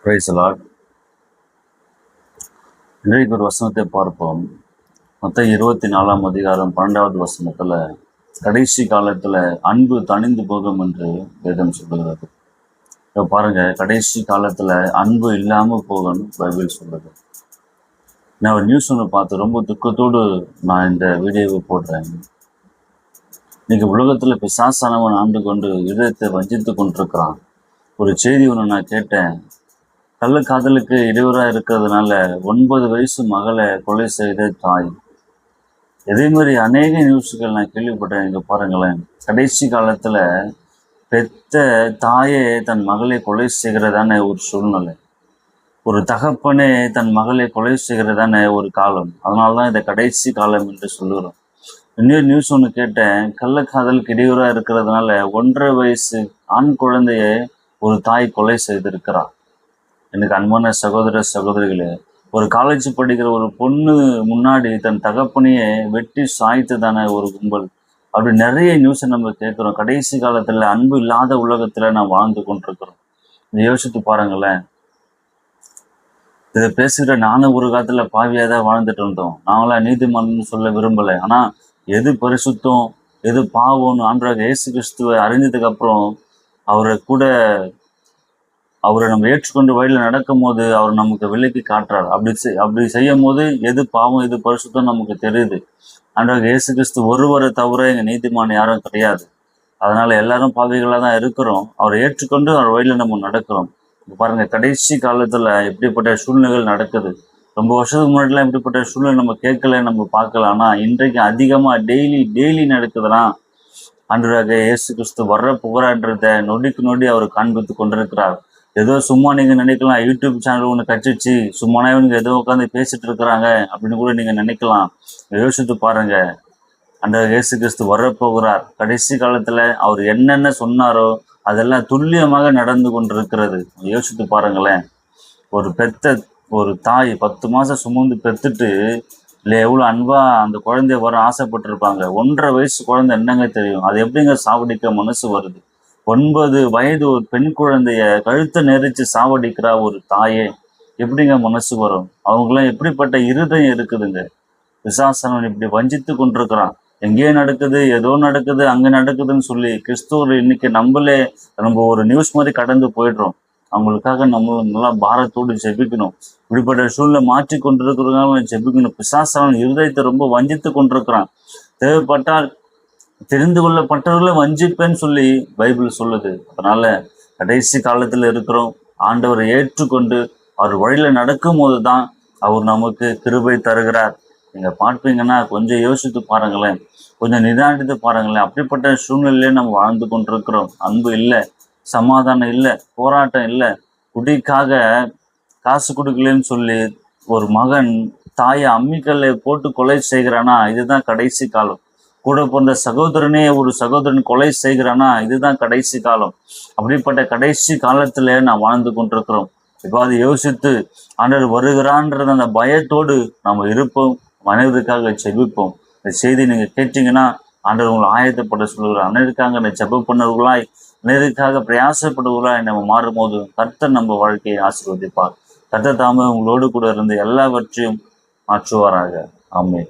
Praise the Lord. இன்றைக்கு ஒரு வசனத்தை பார்ப்போம். மத்தேயு 24 அதிகாரம் 12வது வசனத்துல, கடைசி காலத்துல அன்பு தணிந்து போகும் என்று வேதம் சொல்லுகிறது. இப்ப பாருங்க, கடைசி காலத்துல அன்பு இல்லாம போகும்னு பைபிள் சொல்லுது. நான் ஒரு நியூஸ் ஒன்று பார்த்து ரொம்ப துக்கத்தோடு நான் இந்த வீடியோவை போடுறேன். இன்னைக்கு உலகத்துல பிசாசானவன் ஆண்டு கொண்டு இதயத்தை வஞ்சித்து கொண்டிருக்கிறான். ஒரு செய்தி ஒன்று நான் கேட்டேன். கள்ளக்காதலுக்கு இடையூறா இருக்கிறதுனால 9 வயசு மகளை கொலை செய்த தாய். இதே மாதிரி அநேக நியூஸ்கள் நான் கேள்விப்பட்டேன். இங்க பாருங்களேன், கடைசி காலத்துல பெத்த தாயே தன் மகளை கொலை செய்கிறதான ஒரு சூழ்நிலை. ஒரு தகப்பனே தன் மகளை கொலை செய்கிறதான ஒரு காலம். அதனாலதான் இதை கடைசி காலம் என்று சொல்லுகிறோம். இன்னொரு நியூஸ் ஒன்று கேட்டேன். கள்ளக்காதலுக்கு இடையூறா இருக்கிறதுனால 1.5 வயசு ஆண் குழந்தைய ஒரு தாய் கொலை செய்திருக்கிறார். எனக்கு அன்பான சகோதர சகோதரிகளே, ஒரு காலேஜ் படிக்கிற ஒரு பொண்ணு முன்னாடி தன் தகப்பனையே வெட்டி சாய்த்ததான ஒரு கும்பல். அப்படி நிறைய நியூஸை நம்ம கேட்குறோம். கடைசி காலத்துல அன்பு இல்லாத உலகத்துல நாம் வாழ்ந்து கொண்டிருக்கிறோம். இதை யோசித்து பாருங்களேன். இதை பேசுகிற நானும் ஒரு காலத்துல பாவியா தான் வாழ்ந்துட்டு இருந்தோம். நாங்களாம் நீதிமன்றம்னு சொல்ல விரும்பலை. ஆனா எது பரிசுத்தம் எது பாவம்னு ஆண்டவராகிய இயேசு கிறிஸ்துவை அறிஞ்சதுக்கு அப்புறம் அவரை நம்ம ஏற்றுக்கொண்டு வழியில் நடக்கும் போது அவர் நமக்கு விலக்கி காட்டுறார். அப்படி செய்யும் போது எது பாவம் எது பரிசுத்தம் நமக்கு தெரியுது. ஆண்டவராகிய இயேசு கிறிஸ்து ஒருவரை தவிர எங்க நீதிமான் யாரும் கிடையாது. அதனால எல்லாரும் பாவிகளாக தான் இருக்கிறோம். அவரை ஏற்றுக்கொண்டு அவர் வழியில நம்ம நடக்கிறோம். பாருங்க, கடைசி காலத்துல எப்படிப்பட்ட சூழ்நிலைகள் நடக்குது. ரொம்ப வருஷத்துக்கு முன்னாடிலாம் இப்படிப்பட்ட சூழ்நிலை நம்ம கேட்கல, நம்ம பார்க்கல. ஆனா இன்றைக்கு அதிகமா டெய்லி நடக்குதுலாம். ஆண்டவராகிய இயேசு கிறிஸ்து வர்ற புகழான்றத நொடிக்கு நொடி அவர் காண்பித்து கொண்டிருக்கிறார். ஏதோ சும்மா நீங்க நினைக்கலாம், யூடியூப் சேனல் ஒன்று கச்சிச்சு சும்மானா இவங்க ஏதோ உட்காந்து பேசிட்டு இருக்கிறாங்க அப்படின்னு கூட நீங்க நினைக்கலாம். யோசித்து பாருங்க, அந்த இயேசு கிறிஸ்து வரப்போகிறார். கடைசி காலத்துல அவர் என்னென்ன சொன்னாரோ அதெல்லாம் துல்லியமாக நடந்து கொண்டிருக்கிறது. யோசித்து பாருங்களேன். ஒரு தாய் 10 மாசம் சுமந்து பெத்துட்டு இல்லை எவ்வளவு அன்பா அந்த குழந்தைய வர ஆசைப்பட்டிருப்பாங்க. 1.5 வயசு குழந்தை என்னங்க தெரியும்? அது எப்படிங்க சாவடிக்க மனசு வருது? 9 வயது ஒரு பெண் குழந்தைய கழுத்தை நெரிச்சு சாவடிக்கிறா ஒரு தாயே. எப்படிங்க மனசு வரும்? அவங்களாம் எப்படிப்பட்ட இருதயம் இருக்குதுங்க. பிசாசனவன் இப்படி வஞ்சித்து கொண்டிருக்கிறான். எங்கேயோ நடக்குது, ஏதோ நடக்குது, அங்க நடக்குதுன்னு சொல்லி கிறிஸ்துவர் இன்னைக்கு நம்ம ஒரு நியூஸ் மாதிரி கடந்து போயிடுறோம். அவங்களுக்காக நம்ம நல்லா பாரத்தோடு ஜெபிக்கணும். இப்படிப்பட்ட சூழ்நிலை மாற்றி கொண்டிருக்கிறதுனால ஜெபிக்கணும். பிசாசனவன் இருதயத்தை ரொம்ப வஞ்சித்து கொண்டிருக்கிறான். தேவைப்பட்டால் தெரிந்து கொள்ளப்பட்டவர்களை வஞ்சிப்பேன்னு சொல்லி பைபிள் சொல்லுது. அதனால கடைசி காலத்துல இருக்கிறோம். ஆண்டவரை ஏற்றுக்கொண்டு அவர் வழியில நடக்கும் போதுதான் அவர் நமக்கு கிருபை தருகிறார். நீங்க பார்ப்பீங்கன்னா கொஞ்சம் யோசித்து பாருங்களேன், கொஞ்சம் நிதானித்து பாருங்களேன். அப்படிப்பட்ட சூழ்நிலையிலே நம்ம வாழ்ந்து கொண்டிருக்கிறோம். அன்பு இல்லை, சமாதானம் இல்லை, போராட்டம் இல்லை. குடிக்காக காசு கொடுக்கலன்னு சொல்லி ஒரு மகன் தாயை அம்மிக்கல்லை போட்டு கொலை செய்கிறானா, இதுதான் கடைசி காலம். கூட பிறந்த சகோதரனே ஒரு சகோதரன் கொலை செய்கிறானா, இதுதான் கடைசி காலம். அப்படிப்பட்ட கடைசி காலத்துல நான் வாழ்ந்து கொண்டிருக்கிறோம். இப்போ அதை யோசித்து ஆண்டவர் வருகிறான்றது அந்த பயத்தோடு நம்ம இருப்போம். மனிதருக்காக ஜெபிப்போம். இந்த செய்தி நீங்க கேட்டீங்கன்னா ஆண்டவர் உங்களை ஆயத்தப்பட சொல்லுகிறார். அனைவருக்காக இந்த ஜெப பண்ணவர்களாய், அனைவருக்காக பிரயாசப்படுவர்களாய் நம்ம மாறும் போது கர்த்தர் நம்ம வாழ்க்கையை ஆசீர்வதிப்பார். கர்த்தர் தாமே உங்களோடு கூட இருந்து எல்லாவற்றையும் மாற்றுவாராக. ஆமென்.